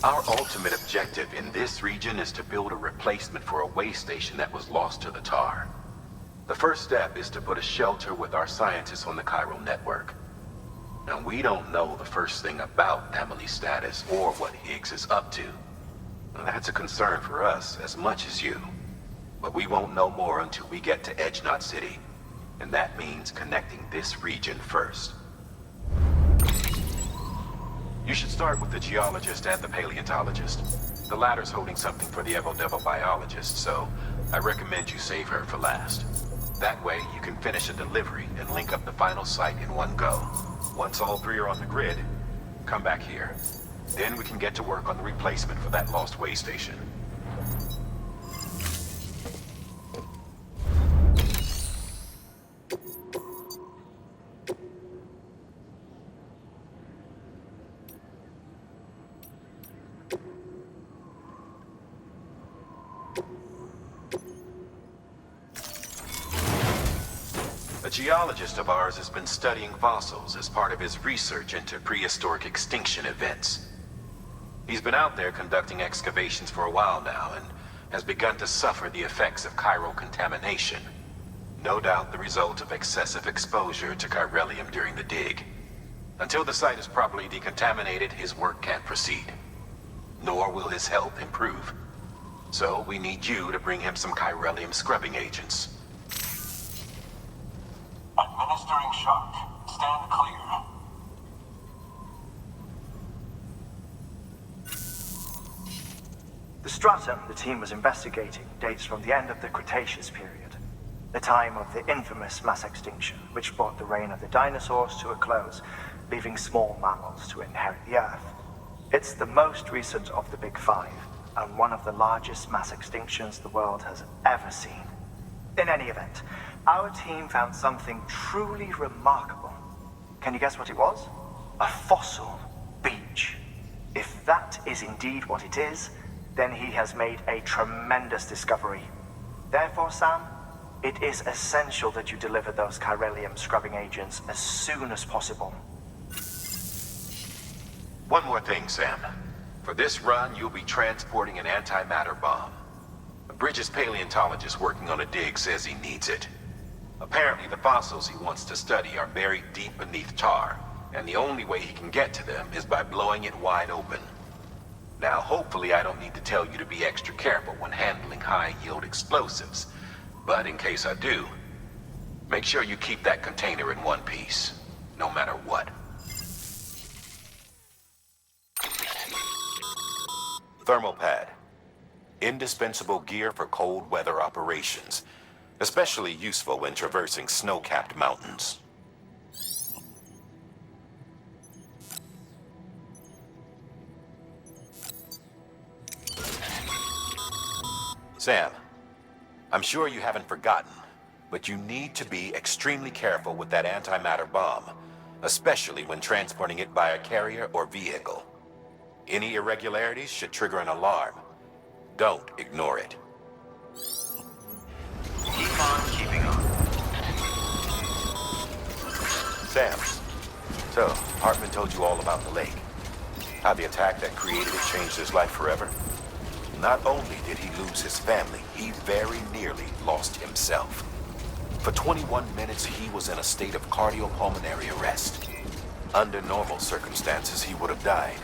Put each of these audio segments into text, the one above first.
Our ultimate objective in this region is to build a replacement for a way station that was lost to the tar. The first step is to put a shelter with our scientists on the chiral network. Now, we don't know the first thing about Emily's status or what Higgs is up to. Now, that's a concern for us as much as you. But we won't know more until we get to Edge Knot City. And that means connecting this region first. You should start with the geologist and the paleontologist. The latter's holding something for the Evo-Devo biologist, so I recommend you save her for last. That way, you can finish a delivery and link up the final site in one go. Once all three are on the grid, come back here. Then we can get to work on the replacement for that lost way station. A geologist of ours has been studying fossils as part of his research into prehistoric extinction events. He's been out there conducting excavations for a while now and has begun to suffer the effects of chiral contamination. No doubt the result of excessive exposure to chiralium during the dig. Until the site is properly decontaminated, his work can't proceed. Nor will his health improve. So we need you to bring him some chiralium scrubbing agents. Administering shock. Stand clear. The stratum the team was investigating dates from the end of the Cretaceous period, the time of the infamous mass extinction, which brought the reign of the dinosaurs to a close, leaving small mammals to inherit the Earth. It's the most recent of the Big Five, and one of the largest mass extinctions the world has ever seen. In any event, our team found something truly remarkable. Can you guess what it was? A fossil beach. If that is indeed what it is, then he has made a tremendous discovery. Therefore, Sam, it is essential that you deliver those chiralium scrubbing agents as soon as possible. One more thing, Sam. For this run, you'll be transporting an antimatter bomb. A Bridges paleontologist working on a dig says he needs it. Apparently, the fossils he wants to study are buried deep beneath tar, and the only way he can get to them is by blowing it wide open. Now, hopefully I don't need to tell you to be extra careful when handling high-yield explosives, but in case I do, make sure you keep that container in one piece, no matter what. Thermal pad. Indispensable gear for cold weather operations. Especially useful when traversing snow-capped mountains. Sam, I'm sure you haven't forgotten, but you need to be extremely careful with that antimatter bomb, especially when transporting it by a carrier or vehicle. Any irregularities should trigger an alarm. Don't ignore it. Keep on keeping on. Sam, so Heartman told you all about the lake. How the attack that created it changed his life forever. Not only did he lose his family, he very nearly lost himself. For 21 minutes, he was in a state of cardiopulmonary arrest. Under normal circumstances, he would have died.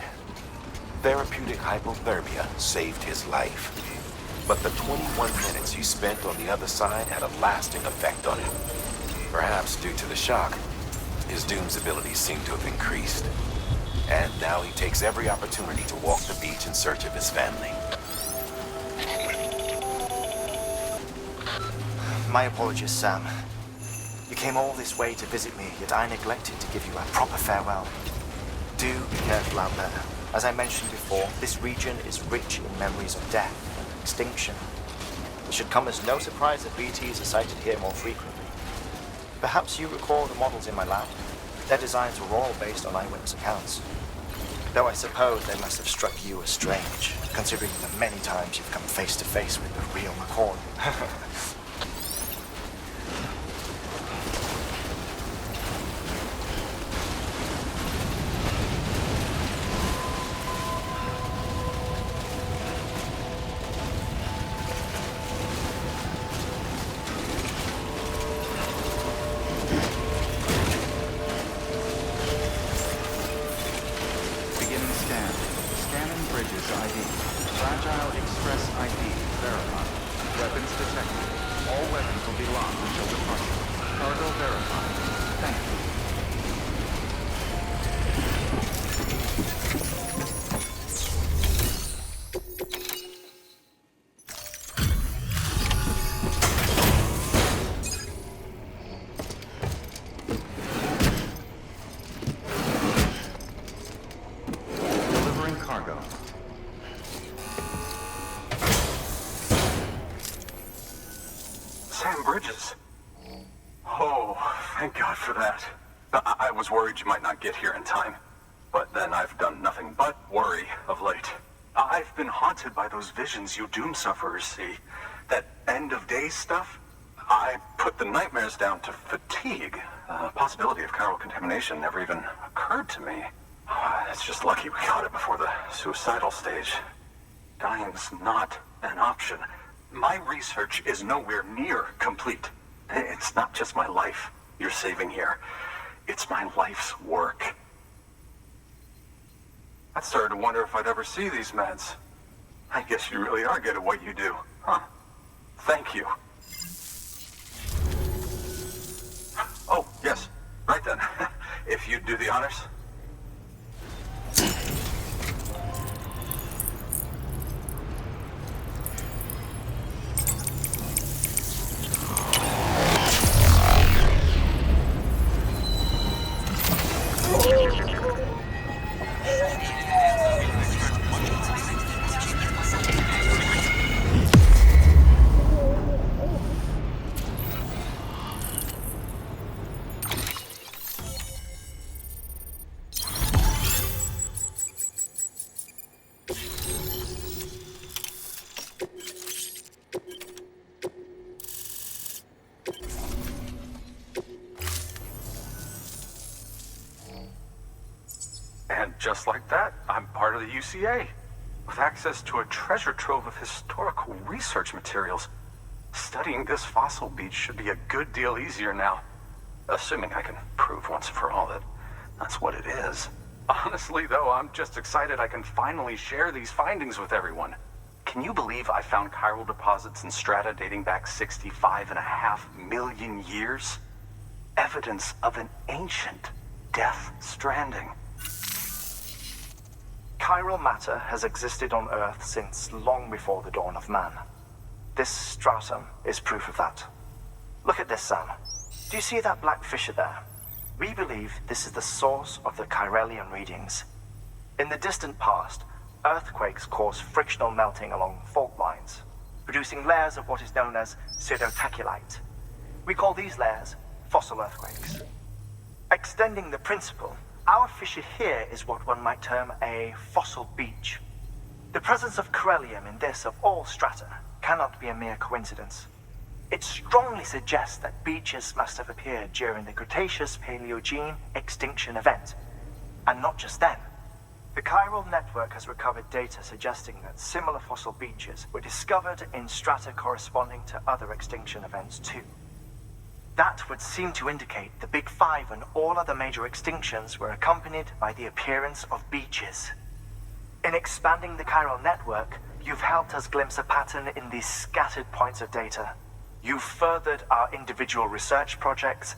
Therapeutic hypothermia saved his life. But the 21 minutes he spent on the other side had a lasting effect on him. Perhaps due to the shock, his Doom's abilities seem to have increased. And now he takes every opportunity to walk the beach in search of his family. My apologies, Sam. You came all this way to visit me, yet I neglected to give you a proper farewell. Do be careful out there. As I mentioned before, this region is rich in memories of death and extinction. It should come as no surprise that BTs are sighted here more frequently. Perhaps you recall the models in my lab? Their designs were all based on eyewitness accounts. Though I suppose they must have struck you as strange, considering the many times you've come face to face with the real McCoy. Thank God for that. I was worried you might not get here in time. But then I've done nothing but worry of late. I've been haunted by those visions you doom sufferers see. That end of days stuff. I put the nightmares down to fatigue. The possibility of chiral contamination never even occurred to me. It's just lucky we got it before the suicidal stage. Dying's not an option. My research is nowhere near complete. It's not just my life you're saving here. It's my life's work. I started to wonder if I'd ever see these meds. I guess you really are good at what you do, huh? Thank you. Oh, yes. Right then. If you'd do the honors. And just like that, I'm part of the UCA, with access to a treasure trove of historical research materials. Studying this fossil beach should be a good deal easier now, assuming I can prove once and for all that that's what it is. Honestly, though, I'm just excited I can finally share these findings with everyone. Can you believe I found chiral deposits in strata dating back 65.5 million years? Evidence of an ancient death stranding. Chiral matter has existed on Earth since long before the dawn of man. This stratum is proof of that. Look at this, Sam. Do you see that black fissure there? We believe this is the source of the Chiralian readings. In the distant past, earthquakes caused frictional melting along fault lines, producing layers of what is known as pseudotachylite. We call these layers fossil earthquakes. Extending the principle, our fissure here is what one might term a fossil beach. The presence of chiralium in this, of all strata, cannot be a mere coincidence. It strongly suggests that beaches must have appeared during the Cretaceous-Paleogene extinction event. And not just then. The chiral network has recovered data suggesting that similar fossil beaches were discovered in strata corresponding to other extinction events too. That would seem to indicate the Big Five and all other major extinctions were accompanied by the appearance of beaches. In expanding the chiral network, you've helped us glimpse a pattern in these scattered points of data. You've furthered our individual research projects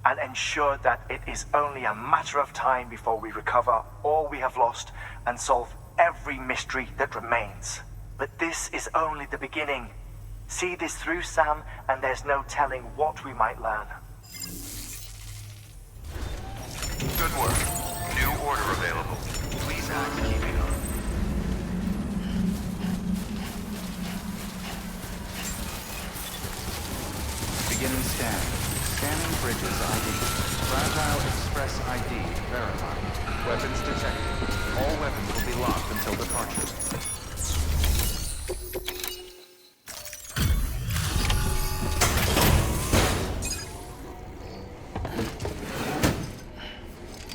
and ensured that it is only a matter of time before we recover all we have lost and solve every mystery that remains. But this is only the beginning. See this through, Sam, and there's no telling what we might learn. Good work. New order available. Please act in keeping up. Beginning scan. Scanning bridges ID. Fragile Express ID verified. Weapons detected. All weapons will be locked until departure.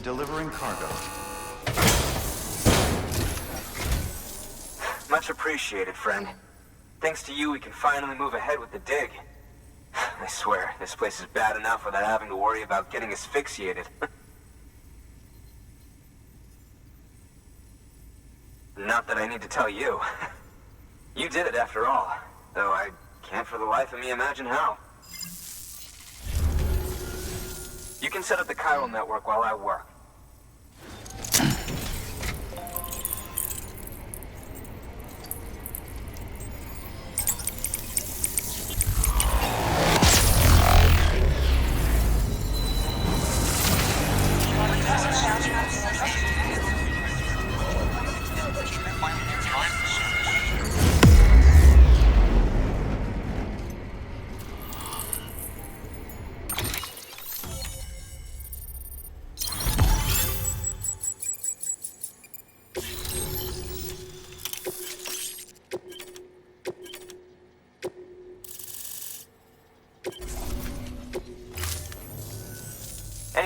Delivering cargo. Much appreciated, friend. Thanks to you, we can finally move ahead with the dig. I swear, this place is bad enough without having to worry about getting asphyxiated. Not that I need to tell you. You did it after all, though I can't for the life of me imagine how. You can set up the chiral network while I work.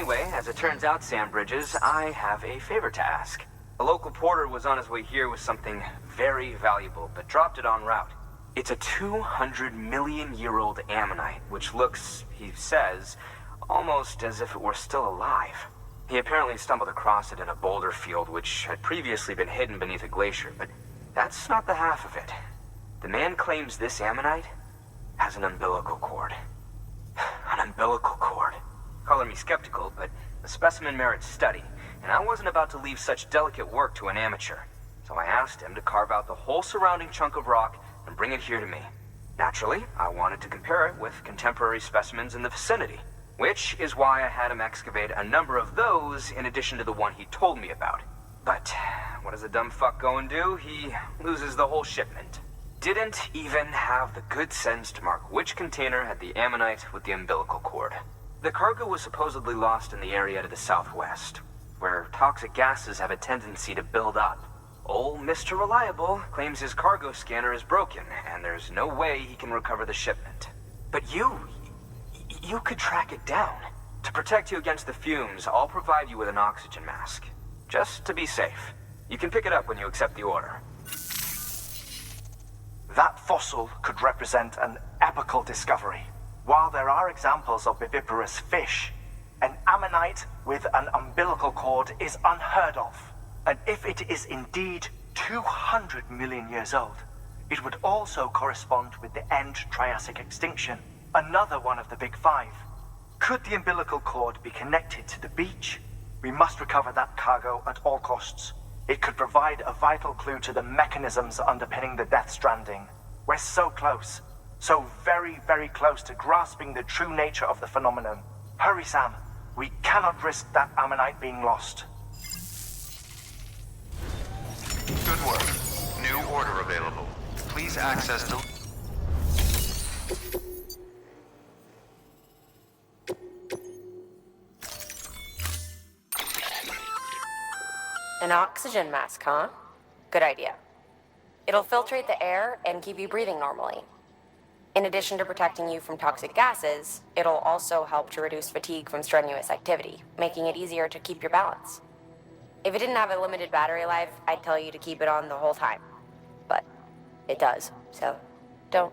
Anyway, as it turns out, Sam Bridges, I have a favor to ask. A local porter was on his way here with something very valuable, but dropped it en route. It's a 200-million-year-old ammonite, which looks, he says, almost as if it were still alive. He apparently stumbled across it in a boulder field which had previously been hidden beneath a glacier, but that's not the half of it. The man claims this ammonite has an umbilical cord. An umbilical cord. Color me skeptical, but the specimen merits study, and I wasn't about to leave such delicate work to an amateur. So I asked him to carve out the whole surrounding chunk of rock and bring it here to me. Naturally, I wanted to compare it with contemporary specimens in the vicinity, which is why I had him excavate a number of those in addition to the one he told me about. But what does a dumb fuck go and do? He loses the whole shipment. Didn't even have the good sense to mark which container had the ammonite with the umbilical cord. The cargo was supposedly lost in the area to the southwest, where toxic gases have a tendency to build up. Old Mr. Reliable claims his cargo scanner is broken, and there's no way he can recover the shipment. But you could track it down. To protect you against the fumes, I'll provide you with an oxygen mask. Just to be safe. You can pick it up when you accept the order. That fossil could represent an epochal discovery. While there are examples of viviparous fish, an ammonite with an umbilical cord is unheard of. And if it is indeed 200 million years old, it would also correspond with the end Triassic extinction, another one of the big five. Could the umbilical cord be connected to the beach? We must recover that cargo at all costs. It could provide a vital clue to the mechanisms underpinning the Death Stranding. We're so close. So very, very close to grasping the true nature of the phenomenon. Hurry, Sam. We cannot risk that ammonite being lost. Good work. New order available. Please access the... An oxygen mask, huh? Good idea. It'll filtrate the air and keep you breathing normally. In addition to protecting you from toxic gases, it'll also help to reduce fatigue from strenuous activity, making it easier to keep your balance. If it didn't have a limited battery life, I'd tell you to keep it on the whole time. But it does, so don't.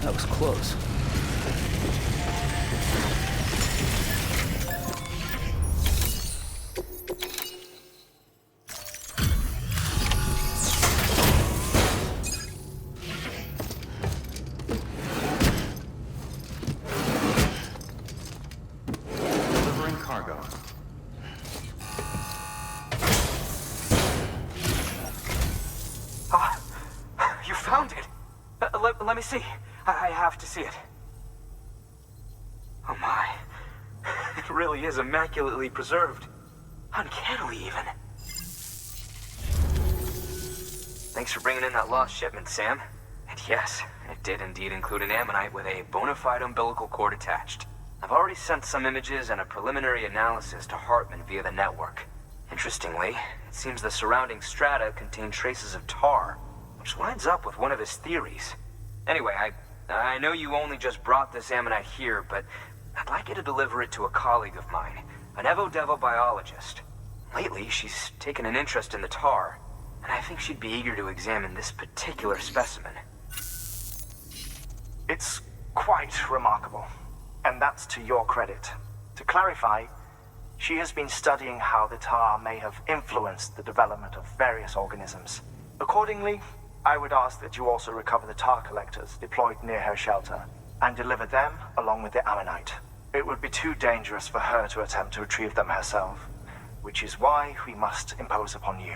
That was close. Delivering cargo. You found it! Let me see. I have to see it. Oh my. It really is immaculately preserved. Uncannily, even. Thanks for bringing in that lost shipment, Sam. And yes, it did indeed include an ammonite with a bona fide umbilical cord attached. I've already sent some images and a preliminary analysis to Heartman via the network. Interestingly, it seems the surrounding strata contain traces of tar, which lines up with one of his theories. Anyway, I know you only just brought this ammonite here, but I'd like you to deliver it to a colleague of mine, an Evo-Devo biologist. Lately, she's taken an interest in the tar, and I think she'd be eager to examine this particular specimen. It's quite remarkable, and that's to your credit. To clarify, she has been studying how the tar may have influenced the development of various organisms. Accordingly, I would ask that you also recover the tar collectors deployed near her shelter and deliver them along with the ammonite. It would be too dangerous for her to attempt to retrieve them herself, which is why we must impose upon you.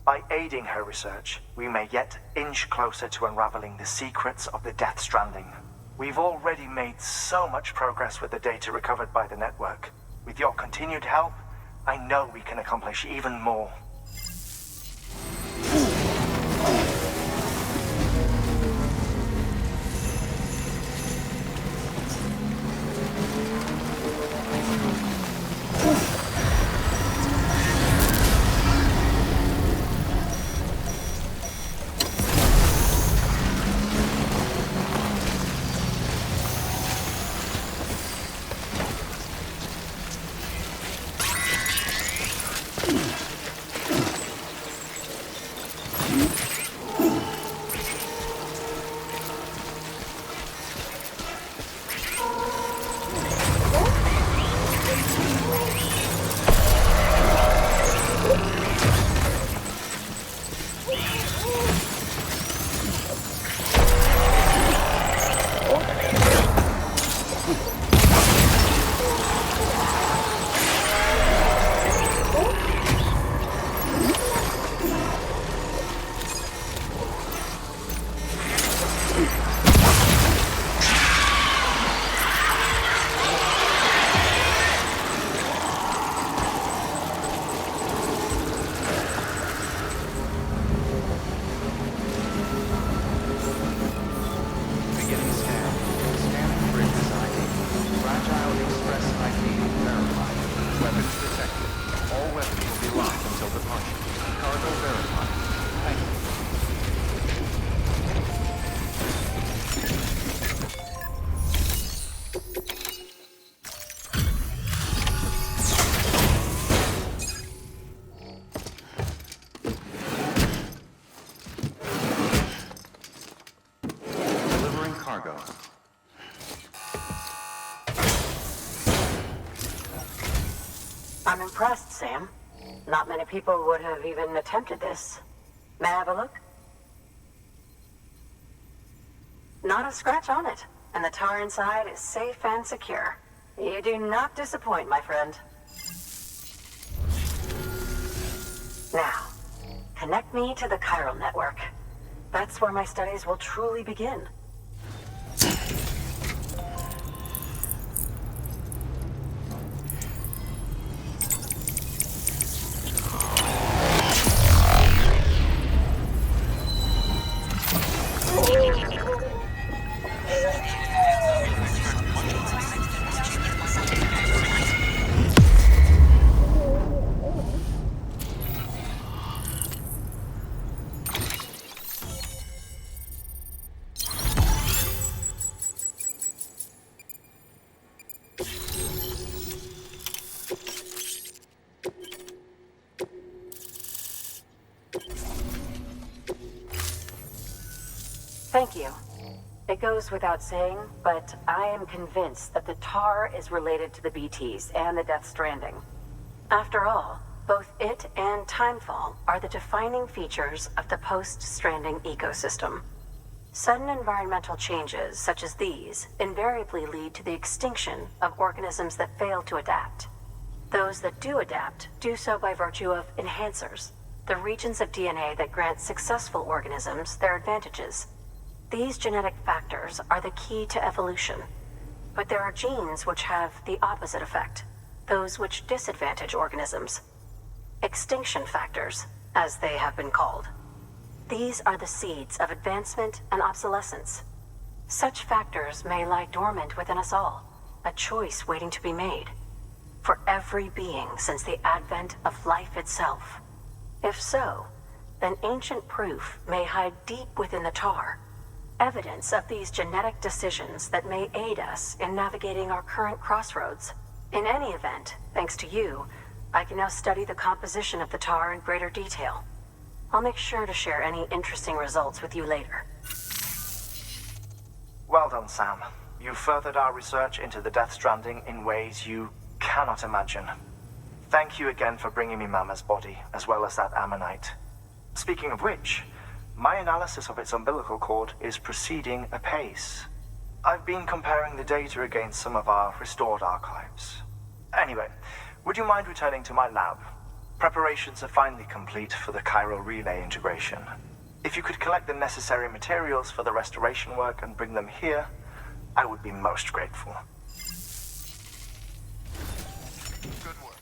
By aiding her research, we may yet inch closer to unraveling the secrets of the Death Stranding. We've already made so much progress with the data recovered by the network. With your continued help, I know we can accomplish even more. I'm impressed, Sam. Not many people would have even attempted this. May I have a look? Not a scratch on it, and the tar inside is safe and secure. You do not disappoint, my friend. Now, connect me to the chiral network. That's where my studies will truly begin. Thank you. It goes without saying, but I am convinced that the tar is related to the BTs and the Death Stranding. After all, both it and Timefall are the defining features of the post-Stranding ecosystem. Sudden environmental changes such as these invariably lead to the extinction of organisms that fail to adapt. Those that do adapt do so by virtue of enhancers, the regions of DNA that grant successful organisms their advantages. These genetic factors are the key to evolution, but there are genes which have the opposite effect, those which disadvantage organisms. Extinction factors, as they have been called. These are the seeds of advancement and obsolescence. Such factors may lie dormant within us all, a choice waiting to be made. For every being since the advent of life itself. If so, then ancient proof may hide deep within the tar. Evidence of these genetic decisions that may aid us in navigating our current crossroads. In any event, thanks to you, I can now study the composition of the tar in greater detail. I'll make sure to share any interesting results with you later. Well done, Sam. You furthered our research into the Death Stranding in ways you cannot imagine. Thank you again for bringing me Mama's body, as well as that ammonite. Speaking of which, my analysis of its umbilical cord is proceeding apace. I've been comparing the data against some of our restored archives. Anyway, would you mind returning to my lab? Preparations are finally complete for the chiral relay integration. If you could collect the necessary materials for the restoration work and bring them here, I would be most grateful. Good work.